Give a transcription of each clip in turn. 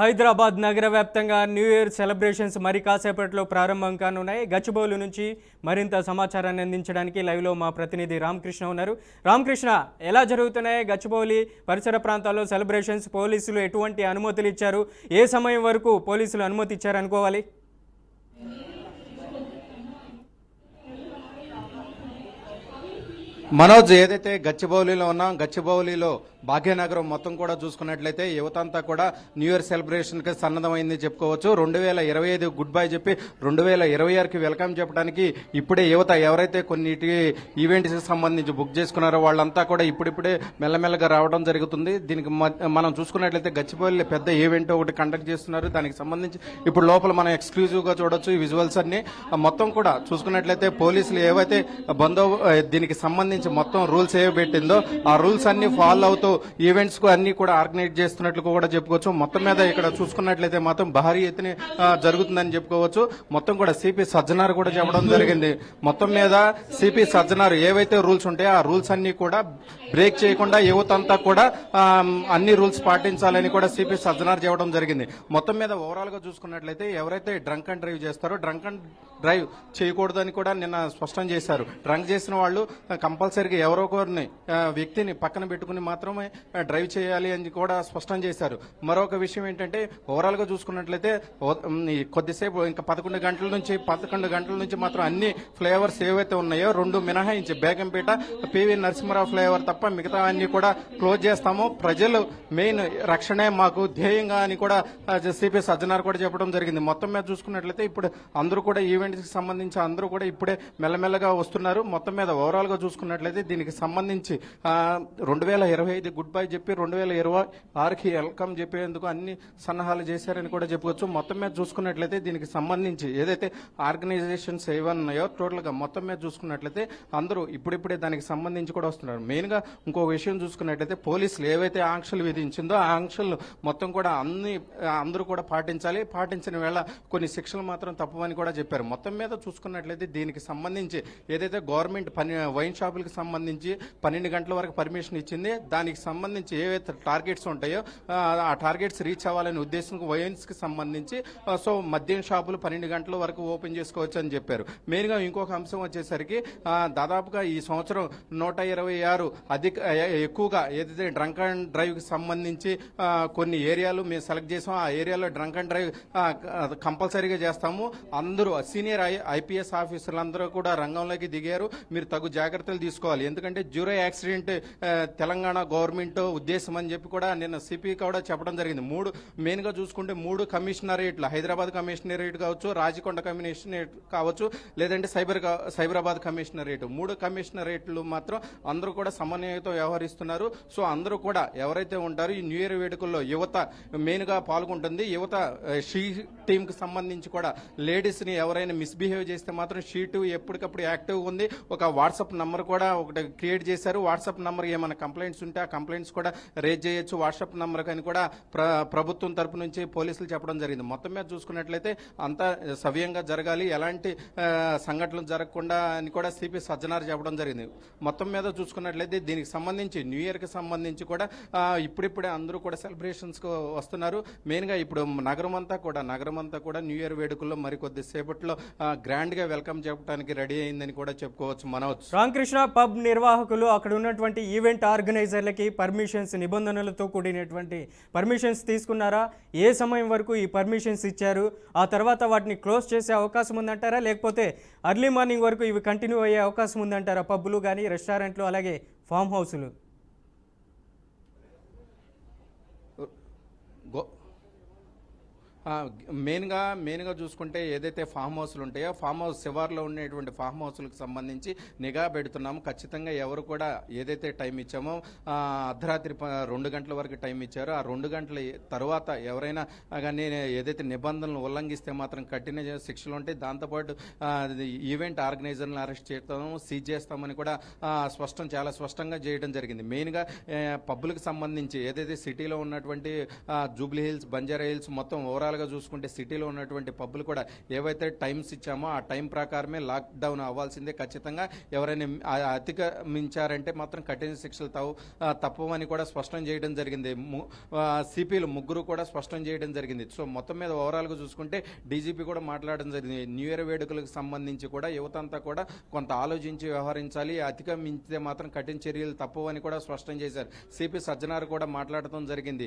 హైదరాబాద్ నగర వ్యాప్తంగా new year celebrations మరి కాసేపట్లో ప్రారంభం కానున్నాయి. గచ్చిబౌలి నుంచి మరింత సమాచారాన్ని అందించడానికి లైవ్లో మా ప్రతినిధి రామకృష్ణ ఉన్నారు. రామకృష్ణ, ఎలా జరుగుతున్నాయి గచ్చిబౌలి పరిసర ప్రాంతాల్లో సెలబ్రేషన్స్? పోలీసులు ఎటువంటి అనుమతులు ఇచ్చారు? ఏ సమయం వరకు పోలీసులు అనుమతి ఇచ్చారు అనుకోవాలి? మనోజ్, ఏదైతే గచ్చిబౌలిలో ఉన్నాం, గచ్చిబౌలిలో భాగ్యనగరం మొత్తం కూడా చూసుకున్నట్లయితే యువత అంతా కూడా న్యూ ఇయర్ సెలబ్రేషన్ కి సన్నద్ధమైంది చెప్పుకోవచ్చు. 2025 గుడ్ బై చెప్పి 2026కి వెల్కమ్ చెప్పడానికి ఇప్పుడే యువత ఎవరైతే కొన్నిటి ఈవెంట్స్ కి సంబంధించి బుక్ చేసుకున్నారో వాళ్ళంతా కూడా ఇప్పుడిప్పుడే మెల్లమెల్లగా రావడం జరుగుతుంది. దీనికి మనం చూసుకున్నట్లయితే గచ్చిబౌలిలో పెద్ద ఈవెంట్ ఒకటి కండక్ట్ చేస్తున్నారు. దానికి సంబంధించి ఇప్పుడు లోపల మనం ఎక్స్క్లూజివ్ గా చూడొచ్చు ఈ విజువల్స్ అన్ని. మొత్తం కూడా చూసుకున్నట్లయితే పోలీసులు ఏవైతే దీనికి సంబంధించి మొత్తం రూల్స్ ఏవి పెట్టిందో ఆ రూల్స్ అన్ని ఫాలో అవుతూ ఈవెంట్స్ కు అన్ని కూడా ఆర్గనైజ్ చేస్తున్నట్లు కూడా చెప్పుకోవచ్చు. మొత్తం మీద ఇక్కడ చూసుకున్నట్లయితే మాత్రం భారీ ఎత్తున జరుగుతుందని చెప్పుకోవచ్చు. మొత్తం కూడా సిపి సజ్జనార్ కూడా చెప్పడం జరిగింది. మొత్తం మీద సిపి సజ్జనార్ ఏవైతే రూల్స్ ఉంటాయో ఆ రూల్స్ అన్ని కూడా బ్రేక్ చేయకుండా యువత అంతా కూడా అన్ని రూల్స్ పాటించాలని కూడా సిపి సజ్జనార్ చెప్పడం జరిగింది. మొత్తం మీద ఓవరాల్ గా చూసుకున్నట్లయితే ఎవరైతే డ్రంక్ అండ్ డ్రైవ్ చేస్తారో డ్రంక్ అండ్ డ్రైవ్ చేయకూడదని కూడా నిన్న స్పష్టం చేశారు. డ్రంక్ చేసిన వాళ్ళు కంపల్సరీగా ఎవరో ఒకరిని వ్యక్తిని పక్కన పెట్టుకుని మాత్రమే డ్రైవ్ చేయాలి అని కూడా స్పష్టం చేశారు. మరొక విషయం ఏంటంటే ఓవరాల్ గా చూసుకున్నట్లయితే కొద్దిసేపు ఇంకా 11 గంటల నుంచి మాత్రం అన్ని ఫ్లైఓవర్స్ ఏవైతే ఉన్నాయో 2 మినహాయించి బేగంపేట, పివి నరసింహరావు ఫ్లైఓవర్ తప్ప మిగతా అన్ని కూడా క్లోజ్ చేస్తాము. ప్రజలు మెయిన్ రక్షణే మాకు ధ్యేయంగా అని కూడా సిపి సజ్జనార్ కూడా చెప్పడం జరిగింది. మొత్తం మీద చూసుకున్నట్లయితే ఇప్పుడు అందరూ కూడా ఈవెంట్స్ కి సంబంధించి అందరూ కూడా ఇప్పుడే మెల్లమెల్లగా వస్తున్నారు. మొత్తం మీద ఓవరాల్ గా చూసుకున్నట్లయితే దీనికి సంబంధించి 2025 గుడ్ బై చెప్పి 2026కి వెల్కమ్ చెప్పేందుకు అన్ని సన్నాహాలు చేశారని కూడా చెప్పుకోవచ్చు. మొత్తం మీద చూసుకున్నట్లయితే దీనికి సంబంధించి ఏదైతే ఆర్గనైజేషన్స్ ఏవన్నాయో టోటల్ గా మొత్తం మీద చూసుకున్నట్లయితే అందరూ ఇప్పుడిప్పుడే దానికి సంబంధించి కూడా వస్తున్నారు. మెయిన్ గా ఇంకో విషయం చూసుకున్నట్లయితే పోలీసులు ఏవైతే ఆంక్షలు విధించిందో ఆ ఆంక్షలు మొత్తం కూడా అందరూ కూడా పాటించాలి. పాటించిన వేళ కొన్ని శిక్షలు మాత్రం తప్పవని కూడా చెప్పారు. మొత్తం మీద చూసుకున్నట్లయితే దీనికి సంబంధించి ఏదైతే గవర్నమెంట్ వైన్ షాపులకు సంబంధించి 12 గంటల వరకు పర్మిషన్ ఇచ్చింది. దానికి సంబంధించి ఏవైతే టార్గెట్స్ ఉంటాయో ఆ టార్గెట్స్ రీచ్ అవ్వాలనే ఉద్దేశంతో వైన్స్ కి సంబంధించి సో మద్యం షాపులు 12 గంటల వరకు ఓపెన్ చేసుకోవచ్చు అని చెప్పారు. మెయిన్ గా ఇంకొక అంశం వచ్చేసరికి దాదాపుగా ఈ సంవత్సరం 126 ఎక్కువగా ఏదైతే డ్రంక్ అండ్ డ్రైవ్ కి సంబంధించి కొన్ని ఏరియాలు మేము సెలెక్ట్ చేసాం. ఆ ఏరియాలో డ్రంక్ అండ్ డ్రైవ్ కంపల్సరీగా చేస్తాము. అందరూ సీనియర్ ఐపీఎస్ ఆఫీసర్లందరూ కూడా రంగంలోకి దిగారు. మీరు తగు జాగ్రత్తలు తీసుకోవాలి. ఎందుకంటే జ్యూరో యాక్సిడెంట్ తెలంగాణ గవర్నమెంట్ ఉద్దేశం అని చెప్పి కూడా నిన్న సిపి కూడా చెప్పడం జరిగింది. మెయిన్ గా చూసుకుంటే 3 కమిషనరేట్లు, హైదరాబాద్ కమిషనరేట్ కావచ్చు, రాజకొండ కమిషనరేట్ కావచ్చు, లేదంటే సైబరాబాద్ కమిషనరేట్, 3 కమిషనరేట్లు మాత్రం అందరూ కూడా సమన్వయంతో వ్యవహరిస్తున్నారు. సో అందరూ కూడా ఎవరైతే ఉంటారో ఈ న్యూ ఇయర్ వేడుకల్లో యువత మెయిన్ గా పాల్గొంటుంది. యువత షీ టీమ్ కి సంబంధించి కూడా లేడీస్ ని ఎవరైనా మిస్బిహేవ్ చేస్తే మాత్రం షీటు ఎప్పటికప్పుడు యాక్టివ్ ఉంది. ఒక వాట్సాప్ నంబర్ కూడా ఒకటి క్రియేట్ చేశారు. వాట్సాప్ నంబర్ ఏమైనా కంప్లైంట్స్ ఉంటే ఆ కంప్లైంట్స్ కూడా రేజ్ చేయొచ్చు వాట్సాప్ నంబర్ అని కూడా ప్రభుత్వం తరపు నుంచి పోలీసులు చెప్పడం జరిగింది. మొత్తం మీద చూసుకున్నట్లయితే అంతా సవ్యంగా జరగాలి, ఎలాంటి సంఘటనలు జరగకుండా అని కూడా సిపి సజ్జనార్ చెప్పడం జరిగింది. మొత్తం మీద చూసుకున్నట్లయితే దీనికి సంబంధించి న్యూ ఇయర్ కి సంబంధించి కూడా ఇప్పుడిప్పుడే అందరూ కూడా సెలబ్రేషన్స్ కు వస్తున్నారు. మెయిన్ గా ఇప్పుడు నగరం అంతా కూడా న్యూ ఇయర్ వేడుకల్లో మరికొద్ది సేపట్లో గ్రాండ్ గా వెల్కమ్ చెప్పడానికి రెడీ అయిందని కూడా చెప్పుకోవచ్చు. మనోజ్, రామకృష్ణ, పబ్ నిర్వాహకులు అక్కడ ఉన్నటువంటి ఈవెంట్ ఆర్గనైజర్లకి పర్మిషన్స్, నిబంధనలతో కూడినటువంటి పర్మిషన్స్ తీసుకున్నారా? ఏ సమయం వరకు ఈ పర్మిషన్స్ ఇచ్చారు? ఆ తర్వాత వాటిని క్లోజ్ చేసే అవకాశం ఉందంటారా, లేకపోతే అర్లీ మార్నింగ్ వరకు ఇవి కంటిన్యూ అయ్యే అవకాశం ఉందంటారా? పబ్బులు కానీ, రెస్టారెంట్లు, అలాగే ఫామ్ హౌస్లు. మెయిన్గా చూసుకుంటే ఏదైతే ఫామ్ హౌస్లు ఉంటాయో ఫామ్ హౌస్ శివార్లో ఉండేటువంటి ఫామ్ హౌస్లకు సంబంధించి నిఘా పెడుతున్నాము. ఖచ్చితంగా ఎవరు కూడా ఏదైతే టైం ఇచ్చామో అర్ధరాత్రి 2 గంటల వరకు టైం ఇచ్చారో ఆ 2 గంటల తర్వాత ఎవరైనా కానీ ఏదైతే నిబంధనలు ఉల్లంఘిస్తే మాత్రం కఠిన శిక్షలు ఉంటాయి. దాంతోపాటు ఈవెంట్ ఆర్గనైజర్లను అరెస్ట్ చేస్తాము, సీజ్ చేస్తామని కూడా చాలా స్పష్టంగా చేయడం జరిగింది. మెయిన్గా పబ్బులకు సంబంధించి ఏదైతే సిటీలో ఉన్నటువంటి జూబ్లీ హిల్స్, బంజారా హిల్స్ మొత్తం ఓవరాల్ ఓవరాల్గా చూసుకుంటే సిటీలో ఉన్నటువంటి పబ్బులు కూడా ఏవైతే టైమ్స్ ఇచ్చామో ఆ టైం ప్రకారమే లాక్డౌన్ అవ్వాల్సిందే. ఖచ్చితంగా ఎవరైనా అతిక్రమించారంటే మాత్రం కఠిన శిక్షలు తప్పవని కూడా స్పష్టం చేయడం జరిగింది. సిపిలు ముగ్గురు కూడా స్పష్టం చేయడం జరిగింది. సో మొత్తం మీద ఓవరాల్గా చూసుకుంటే డీజీపీ కూడా మాట్లాడడం జరిగింది. న్యూ ఇయర్ వేడుకలకు సంబంధించి కూడా యువత అంతా కూడా కొంత ఆలోచించి వ్యవహరించాలి, అతిక్రమించితే మాత్రం కఠిన చర్యలు తప్పవని కూడా స్పష్టం చేశారు. సిపి సజ్జనార్ కూడా మాట్లాడటం జరిగింది.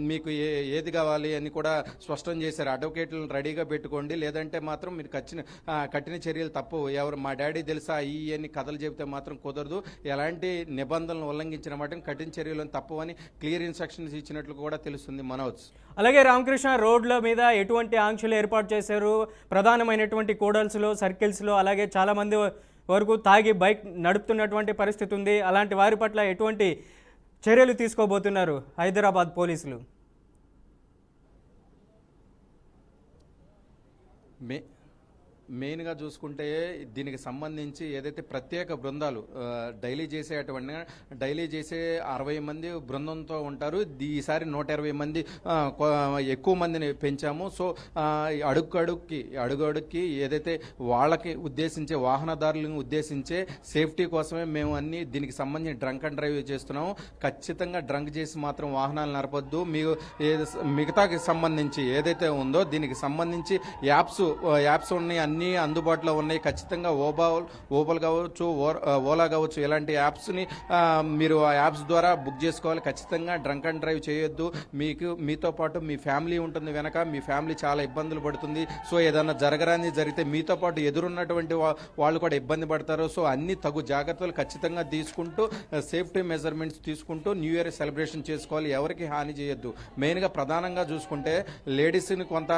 మీకు ఏది కావాలి అని కూడా స్పష్టం చేశారు. అడ్వకేట్లను రెడీగా పెట్టుకోండి, లేదంటే మాత్రం మీరు కఠిన చర్యలు తప్పవు. ఎవరు మా డాడీ తెలుసా ఈ అని కథలు చెబితే మాత్రం కుదరదు, ఎలాంటి నిబంధనలు ఉల్లంఘించిన మాత్రం కఠిన చర్యలను తప్పవని క్లియర్ ఇన్స్ట్రక్షన్స్ ఇచ్చినట్లు కూడా తెలుస్తుంది. మనోజ్, అలాగే రామకృష్ణ, రోడ్ల మీద ఎటువంటి ఆంక్షలు ఏర్పాటు చేశారు? ప్రధానమైనటువంటి కూడల్స్లో, సర్కిల్స్లో, అలాగే చాలామంది వరకు తాగి బైక్ నడుపుతున్నటువంటి పరిస్థితి ఉంది. అలాంటి వారి పట్ల ఎటువంటి చర్యలు తీసుకోబోతున్నారు హైదరాబాద్ పోలీసులు? మెయిన్గా చూసుకుంటే దీనికి సంబంధించి ఏదైతే ప్రత్యేక బృందాలు డైలీ చేసే 60 మంది బృందంతో ఉంటారు. ఈసారి 120 మంది ఎక్కువ మందిని పెంచాము. సో అడుగడుక్కి ఏదైతే వాళ్ళకి ఉద్దేశించే వాహనదారులను ఉద్దేశించే సేఫ్టీ కోసమే మేము అన్ని దీనికి సంబంధించి డ్రంక్ అండ్ డ్రైవ్ చేస్తున్నాము. ఖచ్చితంగా డ్రంక్ చేసి మాత్రం వాహనాలు నడపద్దు. మీకు మిగతాకి సంబంధించి ఏదైతే ఉందో దీనికి సంబంధించి యాప్స్ ఉన్నాయి, అన్ని అందుబాటులో ఉన్నాయి. ఖచ్చితంగా ఓబల్ కావచ్చు, ఓలా కావచ్చు, ఇలాంటి యాప్స్ని మీరు ఆ యాప్స్ ద్వారా బుక్ చేసుకోవాలి. ఖచ్చితంగా డ్రంక్ అండ్ డ్రైవ్ చేయొద్దు. మీతో పాటు మీ ఫ్యామిలీ ఉంటుంది వెనక, మీ ఫ్యామిలీ చాలా ఇబ్బందులు పడుతుంది. సో ఏదన్నా జరగరాని జరిగితే మీతో పాటు ఎదురున్నటువంటి వాళ్ళు కూడా ఇబ్బంది పడతారు. సో అన్ని తగు జాగ్రత్తలు ఖచ్చితంగా తీసుకుంటూ సేఫ్టీ మెజర్మెంట్స్ తీసుకుంటూ న్యూ ఇయర్ సెలబ్రేషన్ చేసుకోవాలి. ఎవరికి హాని చేయొద్దు. మెయిన్గా ప్రధానంగా చూసుకుంటే లేడీస్ని కొంత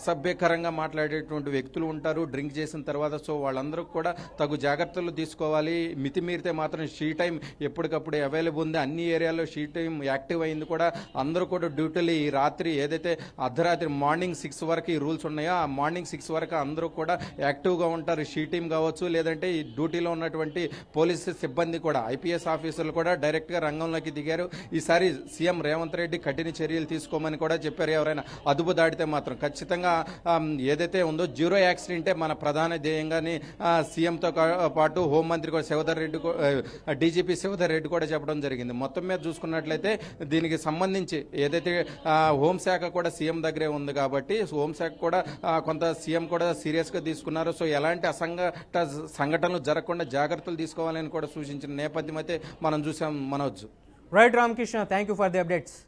అసభ్యకరంగా మాట్లాడేటువంటి వ్యక్తులు ఉంటారు డ్రింక్ చేసిన తర్వాత. సో వాళ్ళందరూ కూడా తగు జాగ్రత్తలు తీసుకోవాలి. మితిమీరితే మాత్రం షీ టైం ఎప్పటికప్పుడు అవైలబుల్ ఉంది. అన్ని ఏరియాలో షీ టైం యాక్టివ్ అయింది కూడా. అందరూ కూడా డ్యూటీలు ఈ రాత్రి ఏదైతే అర్ధరాత్రి మార్నింగ్ 6 వరకు ఈ రూల్స్ ఉన్నాయో ఆ మార్నింగ్ 6 వరకు అందరూ కూడా యాక్టివ్గా ఉంటారు. షీ టీం కావచ్చు, లేదంటే ఈ డ్యూటీలో ఉన్నటువంటి పోలీసు సిబ్బంది కూడా, ఐపీఎస్ ఆఫీసర్లు కూడా డైరెక్ట్గా రంగంలోకి దిగారు. ఈసారి సీఎం రేవంత్ రెడ్డి కఠిన చర్యలు తీసుకోమని కూడా చెప్పారు. ఎవరైనా అదుపు దాటితే మాత్రం ఖచ్చితంగా ఏదైతే ఉందో జీరో యాక్సిడెంటే మన ప్రధాన ధ్యేయంగానే సీఎంతో పాటు హోంమంత్రి కూడా డీజీపీ శివధర్ రెడ్డి కూడా చెప్పడం జరిగింది. మొత్తం మీద చూసుకున్నట్లయితే దీనికి సంబంధించి ఏదైతే హోంశాఖ కూడా సీఎం దగ్గరే ఉంది కాబట్టి హోంశాఖ కూడా కొంత సీఎం కూడా సీరియస్గా తీసుకున్నారు. సో ఎలాంటి సంఘటనలు జరగకుండా జాగ్రత్తలు తీసుకోవాలని కూడా సూచించిన నేపథ్యం అయితే మనం చూసాం. Manoj, right Ramakrishna, thank you for the updates.